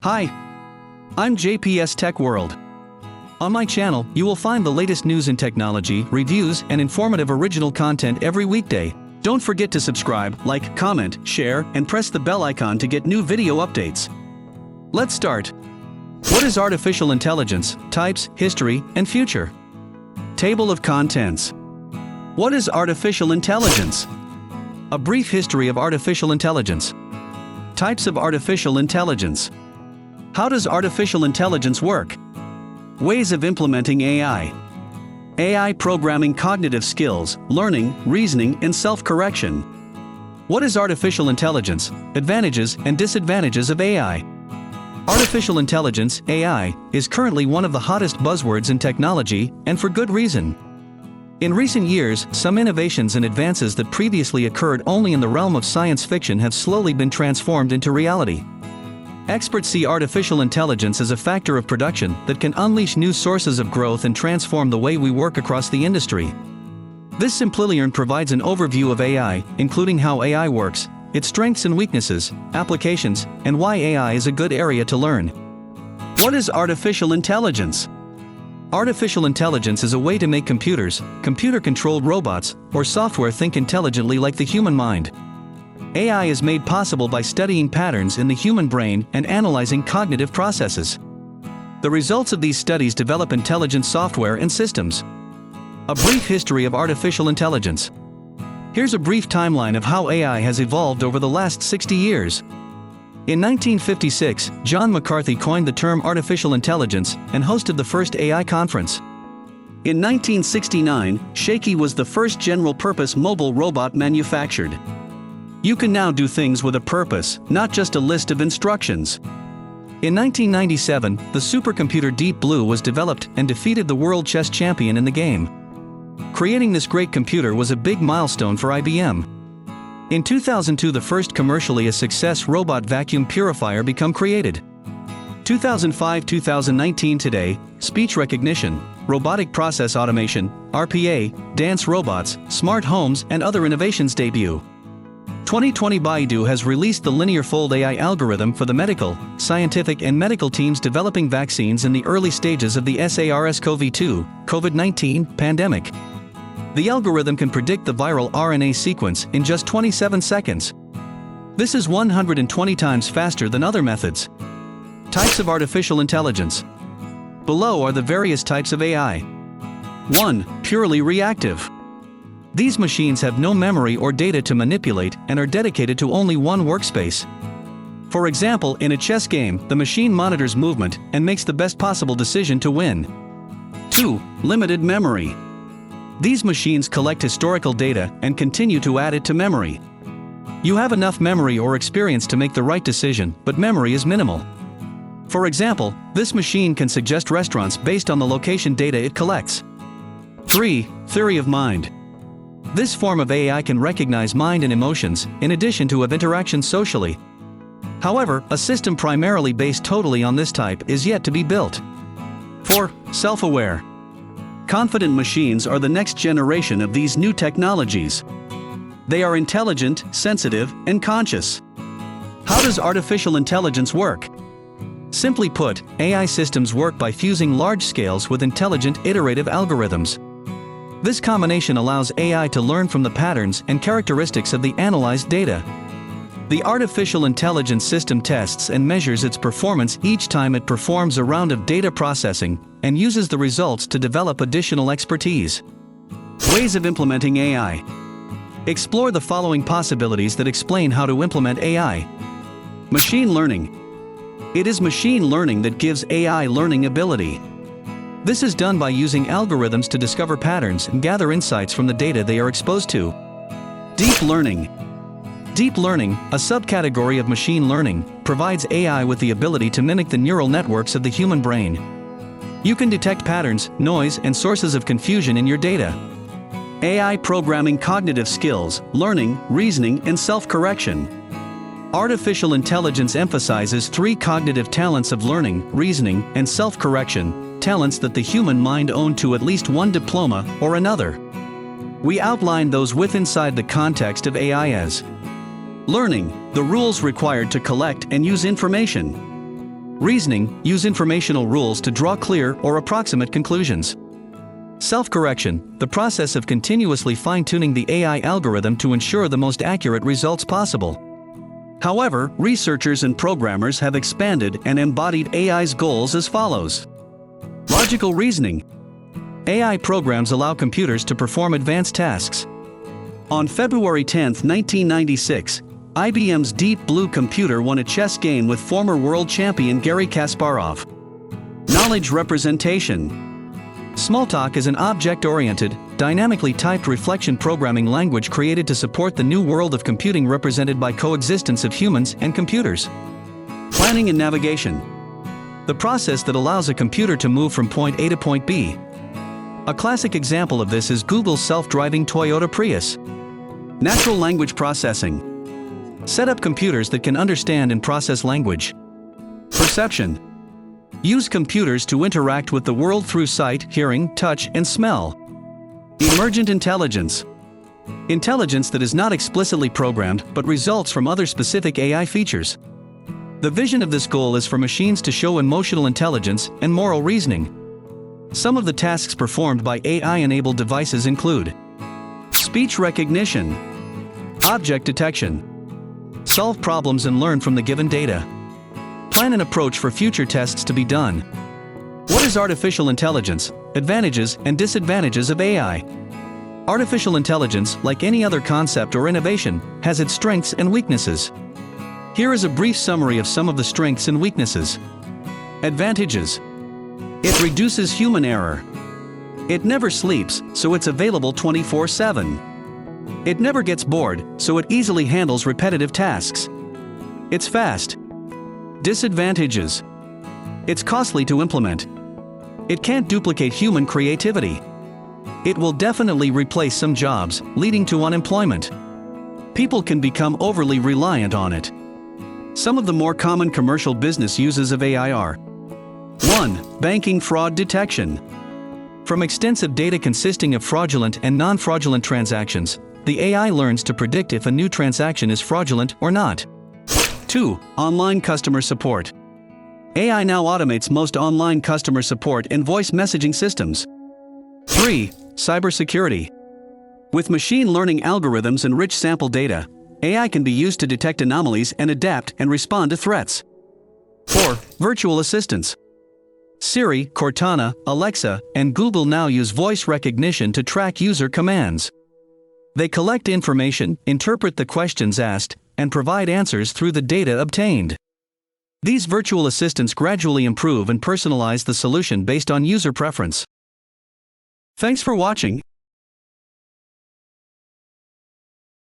Hi, I'm JPS Tech World. On my channel, you will find the latest news in technology, reviews, and informative original content every weekday. Don't forget to subscribe, like, comment, share, and press the bell icon to get new video updates. Let's start. What is artificial intelligence? Types, history, and future. Table of contents. What is artificial intelligence? A brief history of artificial intelligence. Types of artificial intelligence. How does artificial intelligence work? Ways of implementing AI. AI programming cognitive skills, learning, reasoning, and self-correction. What is artificial intelligence? Advantages and disadvantages of AI. Artificial intelligence, AI, is currently one of the hottest buzzwords in technology, and for good reason. In recent years, some innovations and advances that previously occurred only in the realm of science fiction have slowly been transformed into reality. Experts see artificial intelligence as a factor of production that can unleash new sources of growth and transform the way we work across the industry. This Simpliliarn provides an overview of AI, including how AI works, its strengths and weaknesses, applications, and why AI is a good area to learn. What is artificial intelligence? Artificial intelligence is a way to make computers, computer-controlled robots, or software think intelligently like the human mind. AI is made possible by studying patterns in the human brain and analyzing cognitive processes. The results of these studies develop intelligent software and systems. A brief history of artificial intelligence. Here's a brief timeline of how AI has evolved over the last 60 years. In 1956, John McCarthy coined the term artificial intelligence and hosted the first AI conference. In 1969, Shaky was the first general-purpose mobile robot manufactured. You can now do things with a purpose, not just a list of instructions. In 1997, the supercomputer Deep Blue was developed and defeated the world chess champion in the game. Creating this great computer was a big milestone for IBM. In 2002, the first commercially a success robot vacuum purifier became created. 2005-2019 today, speech recognition, robotic process automation, RPA, dance robots, smart homes, and other innovations debut. 2020 Baidu has released the linear fold AI algorithm for the medical, scientific and medical teams developing vaccines in the early stages of the SARS-CoV-2, COVID-19 pandemic. The algorithm can predict the viral RNA sequence in just 27 seconds. This is 120 times faster than other methods. Types of artificial intelligence. Below are the various types of AI. 1. Purely reactive. These machines have no memory or data to manipulate and are dedicated to only one workspace. For example, in a chess game, the machine monitors movement and makes the best possible decision to win. 2. Limited memory. These machines collect historical data and continue to add it to memory. You have enough memory or experience to make the right decision, but memory is minimal. For example, this machine can suggest restaurants based on the location data it collects. 3. Theory of mind. This form of AI can recognize mind and emotions, in addition to interactions socially. However, a system primarily based totally on this type is yet to be built. 4. Self-aware. Confident machines are the next generation of these new technologies. They are intelligent, sensitive, and conscious. How does artificial intelligence work? Simply put, AI systems work by fusing large scales with intelligent, iterative algorithms. This combination allows AI to learn from the patterns and characteristics of the analyzed data. The artificial intelligence system tests and measures its performance each time it performs a round of data processing and uses the results to develop additional expertise. Ways of implementing AI. Explore the following possibilities that explain how to implement AI. Machine learning. It is machine learning that gives AI learning ability. This is done by using algorithms to discover patterns and gather insights from the data they are exposed to. Deep learning. Deep learning, a subcategory of machine learning, provides AI with the ability to mimic the neural networks of the human brain. You can detect patterns, noise, and sources of confusion in your data. AI programming cognitive skills, learning, reasoning, and self-correction. Artificial intelligence emphasizes 3 cognitive talents of learning, reasoning, and self-correction, talents that the human mind owned to at least one diploma or another. We outline those inside the context of AI as learning, the rules required to collect and use information. Reasoning, use informational rules to draw clear or approximate conclusions. Self-correction, the process of continuously fine-tuning the AI algorithm to ensure the most accurate results possible. However, researchers and programmers have expanded and embodied AI's goals as follows. Logical reasoning. AI programs allow computers to perform advanced tasks. On February 10, 1996, IBM's Deep Blue computer won a chess game with former world champion Garry Kasparov. Knowledge representation. Smalltalk is an object-oriented, dynamically typed reflection programming language created to support the new world of computing represented by coexistence of humans and computers. Planning and navigation. The process that allows a computer to move from point A to point B. A classic example of this is Google's self-driving Toyota Prius. Natural language processing. Set up computers that can understand and process language. Perception. Use computers to interact with the world through sight, hearing, touch, and smell. Emergent intelligence. Intelligence that is not explicitly programmed but results from other specific AI features. The vision of this goal is for machines to show emotional intelligence and moral reasoning. Some of the tasks performed by AI-enabled devices include speech recognition, object detection, solve problems and learn from the given data, plan an approach for future tests to be done. What is artificial intelligence? Advantages and disadvantages of AI. Artificial intelligence, like any other concept or innovation, has its strengths and weaknesses. Here is a brief summary of some of the strengths and weaknesses. Advantages. It reduces human error. It never sleeps, so it's available 24/7. It never gets bored, so it easily handles repetitive tasks. It's fast. Disadvantages. It's costly to implement. It can't duplicate human creativity. It will definitely replace some jobs, leading to unemployment. People can become overly reliant on it. Some of the more common commercial business uses of AI are: 1. Banking fraud detection. From extensive data consisting of fraudulent and non-fraudulent transactions, the AI learns to predict if a new transaction is fraudulent or not. 2. Online customer support. AI now automates most online customer support and voice messaging systems. 3. Cybersecurity. With machine learning algorithms and rich sample data, AI can be used to detect anomalies and adapt and respond to threats. 4. Virtual assistants. Siri, Cortana, Alexa, and Google now use voice recognition to track user commands. They collect information, interpret the questions asked, and provide answers through the data obtained. These virtual assistants gradually improve and personalize the solution based on user preference. Thanks for watching.